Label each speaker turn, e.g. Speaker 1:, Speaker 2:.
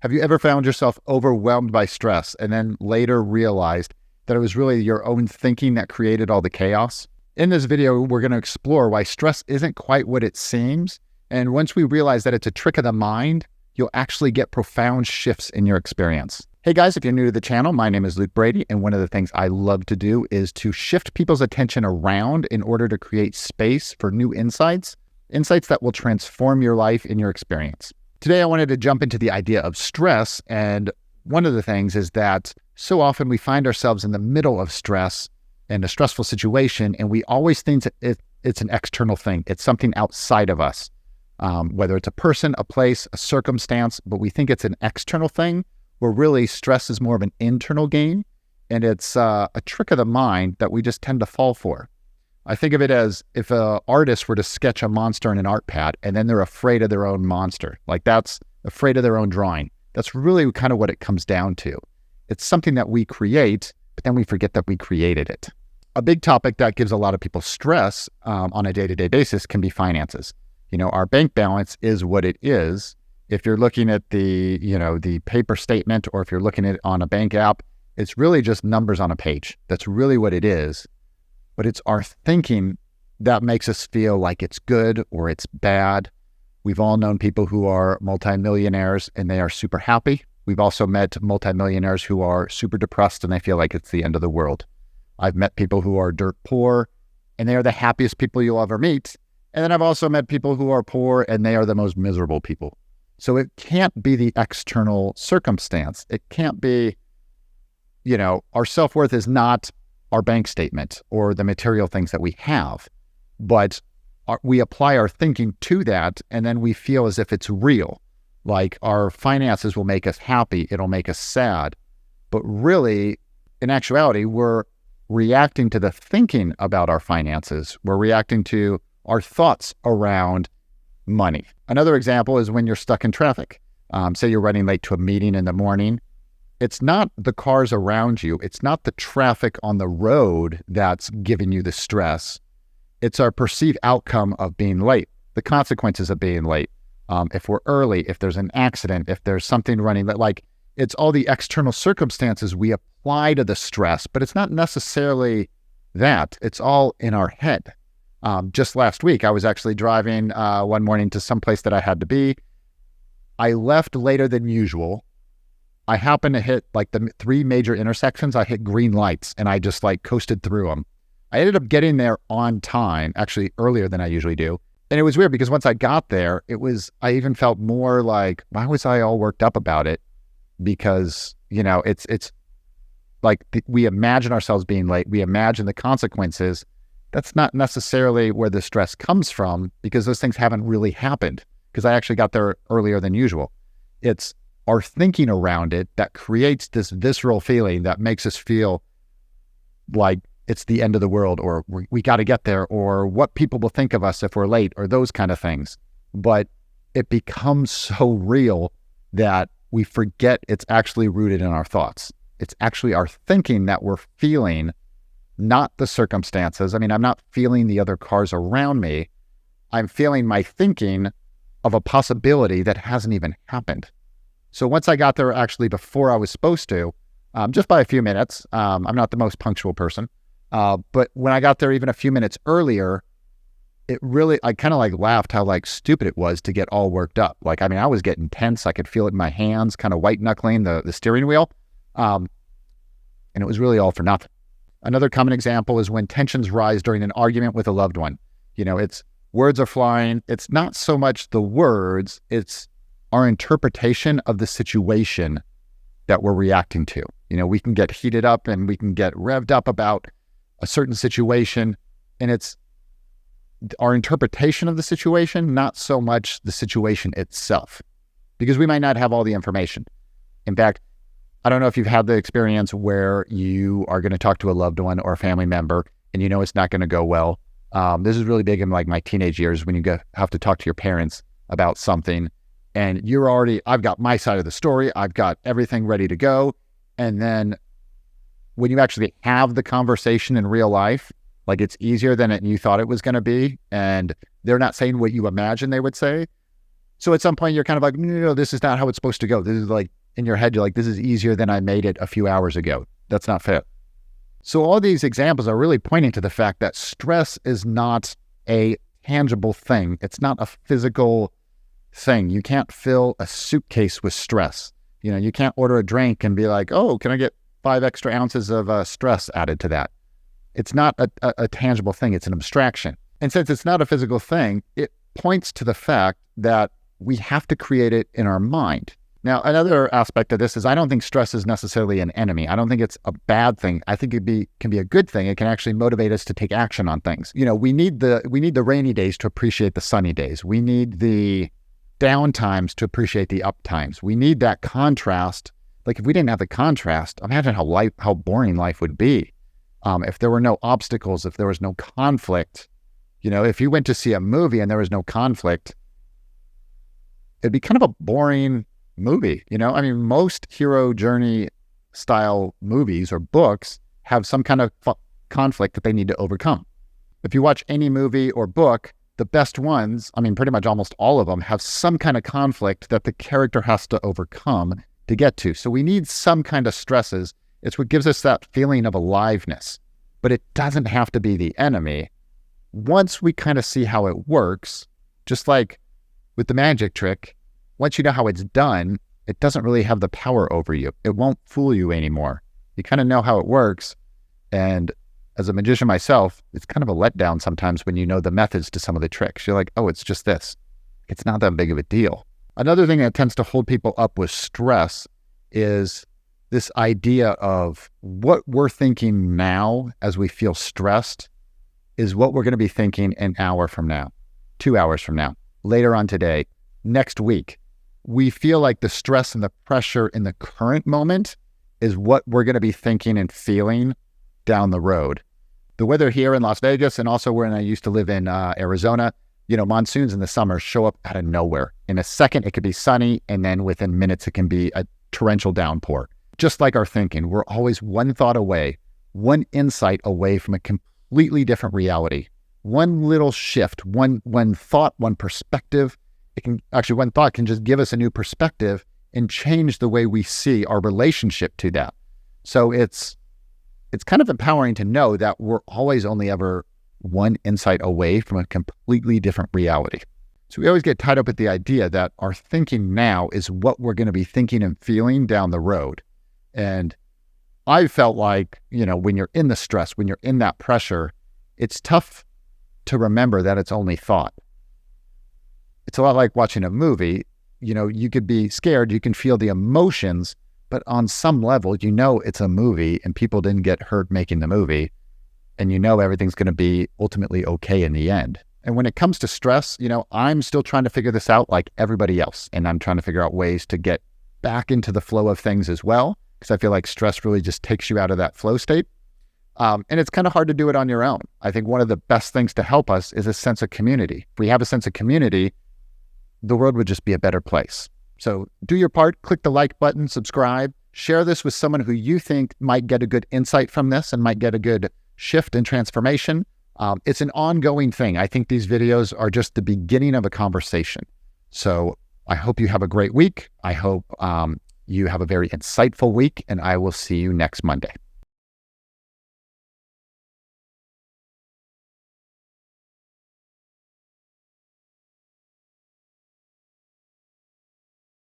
Speaker 1: Have you ever found yourself overwhelmed by stress and then later realized that it was really your own thinking that created all the chaos? In this video, we're going to explore why stress isn't quite what it seems. And once we realize that it's a trick of the mind, you'll actually get profound shifts in your experience. Hey guys, if you're new to the channel, my name is Brady, and one of the things I love to do is to shift people's attention around in order to create space for new insights that will transform your life and your experience. Today, I wanted to jump into the idea of stress, and one of the things is that so often we find ourselves in the middle of stress and a stressful situation, and we always think it's an external thing. It's something outside of us, whether it's a person, a place, a circumstance, but we think it's an external thing, where really stress is more of an internal game, and it's a trick of the mind that we just tend to fall for. I think of it as if an artist were to sketch a monster in an art pad and then they're afraid of their own monster. Like that's afraid of their own drawing. That's really kind of what it comes down to. It's something that we create, but then we forget that we created it. A big topic that gives a lot of people stress on a day-to-day basis can be finances. You know, our bank balance is what it is. If you're looking at the paper statement, or if you're looking at it on a bank app, it's really just numbers on a page. That's really what it is. But it's our thinking that makes us feel like it's good or it's bad. We've all known people who are multimillionaires and they are super happy. We've also met multimillionaires who are super depressed and they feel like it's the end of the world. I've met people who are dirt poor and they are the happiest people you'll ever meet. And then I've also met people who are poor and they are the most miserable people. So it can't be the external circumstance. It can't be, our self-worth is not our bank statement or the material things that we have, but we apply our thinking to that, and then we feel as if it's real. Like our finances will make us happy, it'll make us sad, but really, in actuality, we're reacting to the thinking about our finances. We're reacting to our thoughts around money. Another example is when you're stuck in traffic. Say you're running late to a meeting in the morning. It's not the cars around you. It's not the traffic on the road that's giving you the stress. It's our perceived outcome of being late, the consequences of being late. If we're early, if there's an accident, if there's something running, like it's all the external circumstances we apply to the stress, but it's not necessarily that. It's all in our head. Just last week, I was actually driving one morning to some place that I had to be. I left later than usual. I happened to hit like the three major intersections. I hit green lights and I just like coasted through them. I ended up getting there on time, actually earlier than I usually do. And it was weird because once I got there, I even felt more like, why was I all worked up about it? Because, it's like we imagine ourselves being late. We imagine the consequences. That's not necessarily where the stress comes from, because those things haven't really happened, because I actually got there earlier than usual. It's our thinking around it that creates this visceral feeling that makes us feel like it's the end of the world, or we got to get there, or what people will think of us if we're late, or those kind of things. But it becomes so real that we forget it's actually rooted in our thoughts. It's actually our thinking that we're feeling, not the circumstances. I mean, I'm not feeling the other cars around me. I'm feeling my thinking of a possibility that hasn't even happened. So once I got there actually before I was supposed to, just by a few minutes, I'm not the most punctual person, but when I got there even a few minutes earlier, I kind of like laughed how like stupid it was to get all worked up. Like, I mean, I was getting tense. I could feel it in my hands, kind of white knuckling the steering wheel. And it was really all for nothing. Another common example is when tensions rise during an argument with a loved one. It's words are flying. It's not so much the words, it's our interpretation of the situation that we're reacting to. We can get heated up and we can get revved up about a certain situation, and it's our interpretation of the situation, not so much the situation itself, because we might not have all the information. In fact, I don't know if you've had the experience where you are going to talk to a loved one or a family member and it's not going to go well. This is really big in like my teenage years when you have to talk to your parents about something, and I've got my side of the story. I've got everything ready to go. And then when you actually have the conversation in real life, like it's easier than you thought it was going to be, and they're not saying what you imagine they would say, So at some point you're kind of like, no, this is not how it's supposed to go. This is like, in your head, you're like, this is easier than I made it a few hours ago. That's not fair. So all these examples are really pointing to the fact that stress is not a tangible thing. It's not a physical thing. You can't fill a suitcase with stress. You can't order a drink and be like, oh, can I get 5 extra ounces of stress added to that? It's not a tangible thing. It's an abstraction. And since it's not a physical thing, it points to the fact that we have to create it in our mind. Now, another aspect of this is I don't think stress is necessarily an enemy. I don't think it's a bad thing. I think it can be a good thing. It can actually motivate us to take action on things. We need the rainy days to appreciate the sunny days. We need the down times to appreciate the up times. We need that contrast. Like if we didn't have the contrast, imagine how boring life would be. If there were no obstacles, if there was no conflict. If you went to see a movie and there was no conflict, it'd be kind of a boring movie. Most hero journey style movies or books have some kind of conflict that they need to overcome. If you watch any movie or book, the best ones, pretty much almost all of them, have some kind of conflict that the character has to overcome to get to. So we need some kind of stresses. It's what gives us that feeling of aliveness. But it doesn't have to be the enemy. Once we kind of see how it works, just like with the magic trick, once you know how it's done, it doesn't really have the power over you. It won't fool you anymore. You kind of know how it works. And as a magician myself, it's kind of a letdown sometimes when you know the methods to some of the tricks. You're like, oh, it's just this. It's not that big of a deal. Another thing that tends to hold people up with stress is this idea of what we're thinking now as we feel stressed is what we're going to be thinking an hour from now, 2 hours from now, later on today, next week. We feel like the stress and the pressure in the current moment is what we're going to be thinking and feeling down the road. The weather here in Las Vegas and also when I used to live in Arizona, monsoons in the summer show up out of nowhere. In a second, it could be sunny, and then within minutes, it can be a torrential downpour. Just like our thinking, we're always one thought away, one insight away from a completely different reality. One little shift, one thought, one perspective. One thought can just give us a new perspective and change the way we see our relationship to that. So it's kind of empowering to know that we're always only ever one insight away from a completely different reality. So we always get tied up with the idea that our thinking now is what we're going to be thinking and feeling down the road. And I felt like, when you're in the stress, when you're in that pressure, it's tough to remember that it's only thought. It's a lot like watching a movie. You could be scared, you can feel the emotions, but on some level, it's a movie and people didn't get hurt making the movie. And everything's going to be ultimately okay in the end. And when it comes to stress, I'm still trying to figure this out like everybody else. And I'm trying to figure out ways to get back into the flow of things as well, because I feel like stress really just takes you out of that flow state. And it's kind of hard to do it on your own. I think one of the best things to help us is a sense of community. If we have a sense of community, the world would just be a better place. So do your part, click the like button, subscribe, share this with someone who you think might get a good insight from this and might get a good shift and transformation. It's an ongoing thing. I think these videos are just the beginning of a conversation. So I hope you have a great week. I hope you have a very insightful week, and I will see you next Monday.